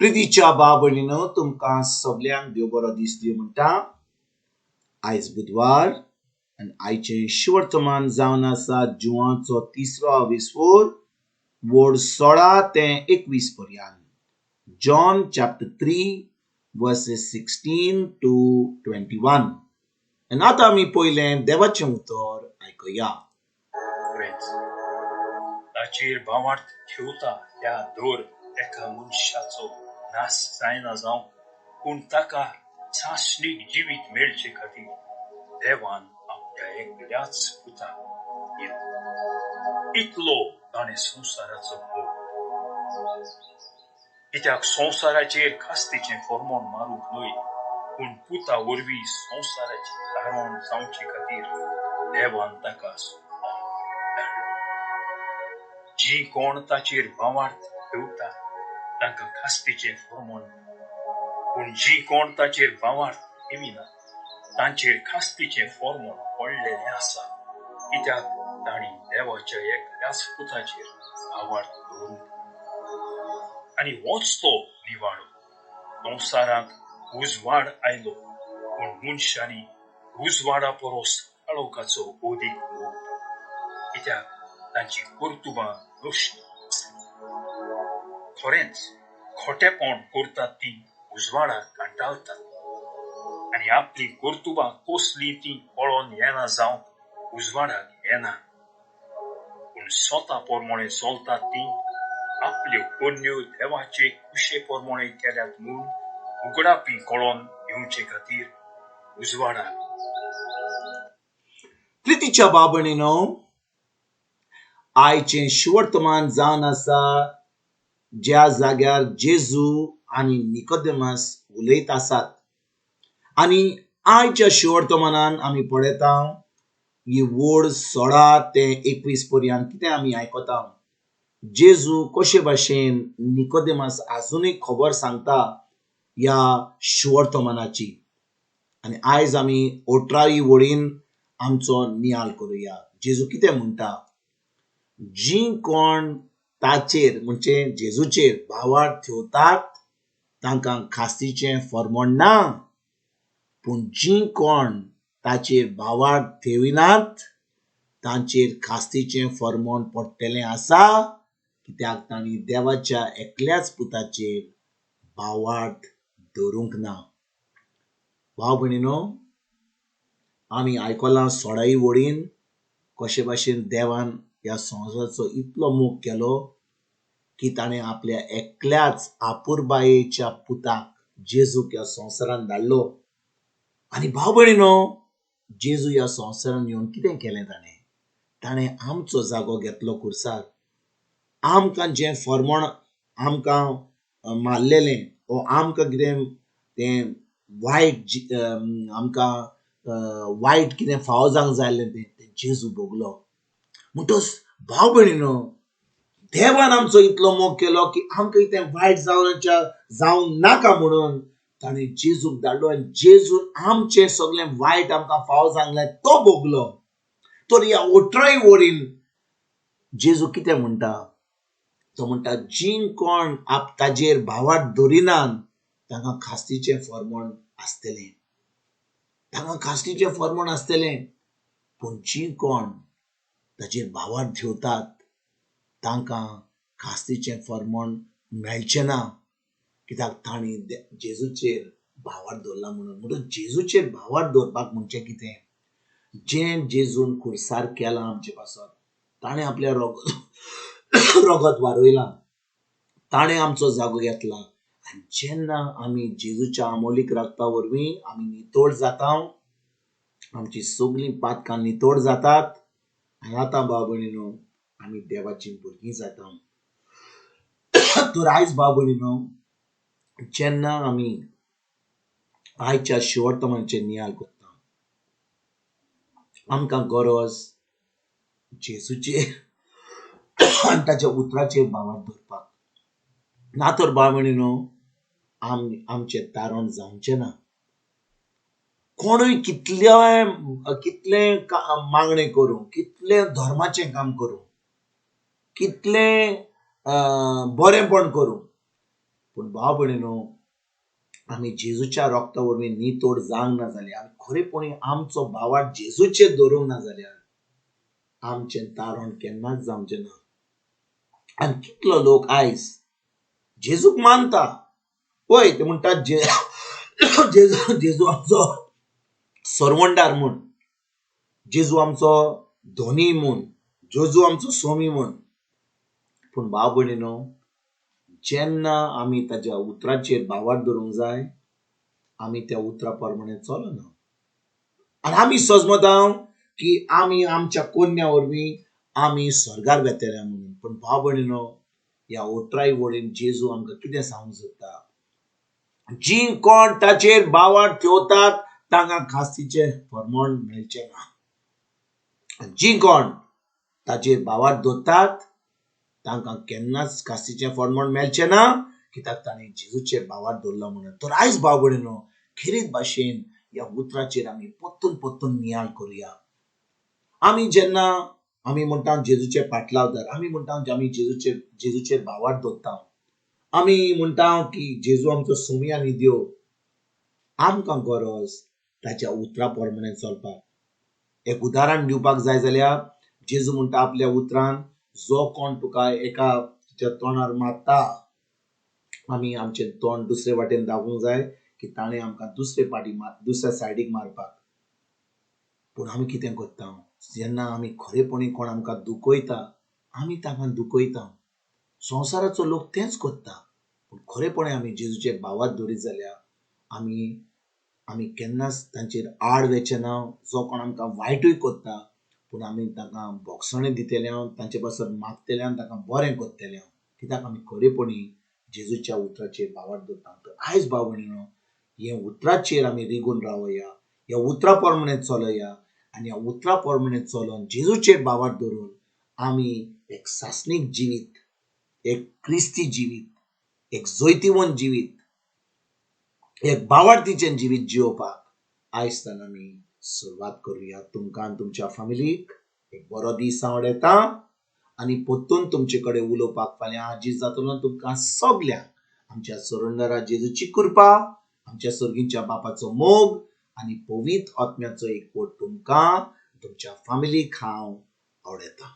प्रितीच्या बाबळीनं तुमकां सगळ्यांक देव बरो दीस दिवं म्हणटा. आयज बुधवार आनी आयचें शिवर्तमान जावन आसा जुवाचो 3रो विस्वोर वोड 16 ते 21 पर्यंत. John chapter 3 verses 16 to 21. आनी आतां आमी पयलें देवाचें उतर आयकुया. ताचेर भावार्थ ठेवता त्या दोर एका मनशाचो नाश जायना जावं, पूण ताका शाश्वत जिवीत मेळचे खातीर देवान आपल्या एकल्याच पुताक दिलो. इतलो ताणें संवसाराचो मोग. कित्याक संवसाराचेर खास्तीचें फर्मोण मारूंक न्हय, पूण पुता वरवीं संवसाराची तारण जावचे खातीर देवान ताका धाडलो. जी कोण ताचेर भावार्थ ठेवता तांकां खास्तीचें फर्मोण, पूण जी कोण ताचेर भावार्थ ठेविना तांचेर खास्तीचें फर्मोण पडलेलें आसा, कित्याक तांणी देवाच्या एकल्याच पुताचेर भावार्थ दवरूंक. आनी होच तो निवाडो. संवसारांत उजवाड आयलो, पूण मनशांनी उजवाडा परोस काळोखाचो ओदीक मोग, कित्याक तांची कर्तुबां नश्ट आसलीं. खरेंच खोटेपण करतात तीं उजवाडाक कांटाळतात, आनी आपली कर्तुबां कसलीं तीं पळोवन येना जावं उजवाडाक येना. पूण स्वता पोरमोणे चलतात तीं आपल्यो कन्यो देवाचे कुशे पोरमोणे केल्यात म्हूण उगडापी कळोवन येवचे खातीर उजवाडाक. प्रितीच्या बाबळीनो, आयचें शिवर्तमान जावन आसा ज्या जाग्यार जेजू आनी निकोदेमस उलयत आसात. आनी आयच्या शिवर्तमानान आमी पळयता ही वोड 16 ते 21 पर्यंत कितें आमी आयकता. जेजू कशे भाशेन निकोदेमस आजुनूय खबर सांगता ह्या शिवर्तमानाची. आनी आयज आमी 18वी वोडीन आमचो नियाळ करुया. जेजू कितें म्हणटा. जी कोण ताचेर म्हणजे जेजूचेर भावार्थ ठेवतात तांकां खास्तीचें फर्मोण ना, पूण जी कोण ताचेर भावार्थ ठेविनात तांचेर खास्तीचें फर्मोण पडटलें आसा, कित्याक तांणी देवाच्या एकल्याच पुताचेर भावार्थ दवरूंक ना. भाव भयणीनो, आमी आयकलां 16वी वोडीन कशे भाशेन देवान ह्या संवसाराचो इतलो मोग केलो की ताणें आपल्या एकल्याच आपुरबायेच्या पुताक जेजूक ह्या संवसारांत धाडलो. आनी भाव भयणीनो, जेजू ह्या संवसारांत येवन कितें केलें ताणें. ताणें आमचो जागो घेतलो कुर्सार. आमकां जें फर्मोण आमकां मारलेलें वो आमकां कितें तें वायट आमकां वायट कितें फावो जावंक जायलें तें जेजू भोगलो. म्हणटच भाव भयणीनो, देवान आमचो इतलो मोग केलो की आमकां कितें वायट जावंक नाका म्हणून ताणें जेजूक धाडलो. आनी जेजून आमचें सगळें वायट आमकां फावो जावंक तो भोगलो. तर ह्या 18वी वोडीन जेजू कितें म्हणटा. तो म्हणटा जी कोण ताचेर भावार्थ दवरिनात तांकां खास्तीचें फर्मोण आसतलें. तांकां खास्तीचें फर्मोण आसतलें, पूण जी कोण ताचेर भावार्थ ठेवतात तांकां खास्तीचें फर्मोण मेळचें ना, कित्याक तांणी जेजूचेर भावार्थ दवरला म्हणून. म्हणून जेजूचेर भावार्थ दवरपाक म्हणजे कितें. जें जेजून कुर्सार केलां आमचे पासत. ताणें आपल्या रगत वारोयलां. ताणें आमचो जागो घेतला. आनी जेन्ना आमी जेजूच्या आमोलीक रगता वरवीं आमी नितोळ जाता, आमची सगळीं पातकां नितोळ जातात. आनी आतां भाव भयणीनो, आमी देवाचीं भुरगीं जाता. तर आयज भाव भयणीनो, जेन्ना आमी आयच्या शिवर्तमानाचेर नियाळ करता, आमकां गरज जेजूचेर आनी ताच्या उतराचेर भावार्थ दवरपाक. ना तर भाव भयणीनो, आमचें तारण जावचें ना. कोणूय कितलें मागणें करूं, कितलें धर्माचें काम करूं, कितलें बरेंपण करूं, पूण भाव भयणीनो, आमी जेजूच्या रक्ता वरवीं नितोड जावंक ना जाल्यार, आमी खरेपणी आमचो भावार्थ जेजूचेर दवरूंक ना जाल्यार आमचें तारण केन्नाच जावचें ना. आनी कितलो लोक आयज जेजूक मानता, पळय ते म्हणटात जेजू आमचो सरवंडार म्हूण, जेजू आमचो धोनी म्हूण, जेजू आमचो स्वामी म्हूण. पूण भाव भयणीनो, जेन्ना आमी ताच्या उतराचेर भावार्थ दवरूंक जाय, आमी त्या उतरा प्रमाणे चलना. आनी आमी समजता की आमी आमच्या कोन्या वरवीं आमी स्वर्गार वेतले म्हणून. पूण भाव भयणीनो, ह्या उतराय वडीन जेजू आमकां कितें सांगूंक सोदता? जी कोण ताचेर भावार्थ ठेवतात तांकां खास्तीचें फर्मोण मेळचें ना. जी कोण ताचेर भावार्थ दवरतात तांकां केन्नाच खास्तीचें फर्मोण मेळचें ना, कित्याक तांणी जेजूचेर भावार्थ दवरला म्हणून. तर आयज भाव भयणीनो, खेरीत भाशेन ह्या उतराचेर आमी परतून नियाळ करुया. आमी जेन्ना आमी म्हणटा जेजूचे फाटलावदार, आमी म्हणटा आमी जेजूचेर भावार्थ दवरता, आमी म्हणटा की जेजू आमचो स्वामी आनी देव, आमकां गरज ताच्या उतरा प्रमाणे चलपाक. एक उदाहरण दिवपाक जाय जाल्यार, जेजू म्हणटा आपल्या उतरान, जो कोण तुका एका तोंडार मारता, आमी आमचें तोंड दुसरे वाटेन दाखोवंक जाय की ताणें आमकां दुसऱ्या सायडीक मारपाक. पूण आमी कितें करता? जेन्ना आमी खरेपणी कोण आमकां दुखयता, आमी तांकां दुखयता. संवसाराचो लोक तेंच करता. पूण खरेपणी आमी जेजूचेर भावार्थ दवरीत जाल्यार आमी केन्नाच तांचेर आड वेचे ना. जो कोण आमकां वायटूय करता, पूण आमी तांकां भोगसणे दितले, तांचे पासत मागतले आनी तांकां बरें करतले, कित्याक आमी खरेपणी जेजूच्या उतराचेर भावार्थ दवरता. तर आयज भाव भयणीनो, हे उतराचेर आमी रिगून रावया, ह्या उतरा प्रमाणे चलया, आनी ह्या उतरा प्रमाणे चलून जेजूचेर भावार्थ दवरून आमी एक सासणीक जिवीत, एक क्रिस्ती जिवीत, एक जैतिवंत जिवीत, एक भावार्थीचें जिवीत जिवपाक आयजसान आमी सुरवात करुया. तुमकां आनी तुमच्या फॅमिलीक एक बरो दीस हांव येता, आनी परतून तुमचे कडेन उलोवपाक फाल्यां हाजीर जातलो. तुमकां सगल्यांक आमच्या सरवंडरा जेजूची कृपा, आमच्या सर्गीच्या बापाचो मोग आनी पवित्र आत्म्याचो एकवट तुमकां तुमच्या फॅमिलीक हांव आवडयता.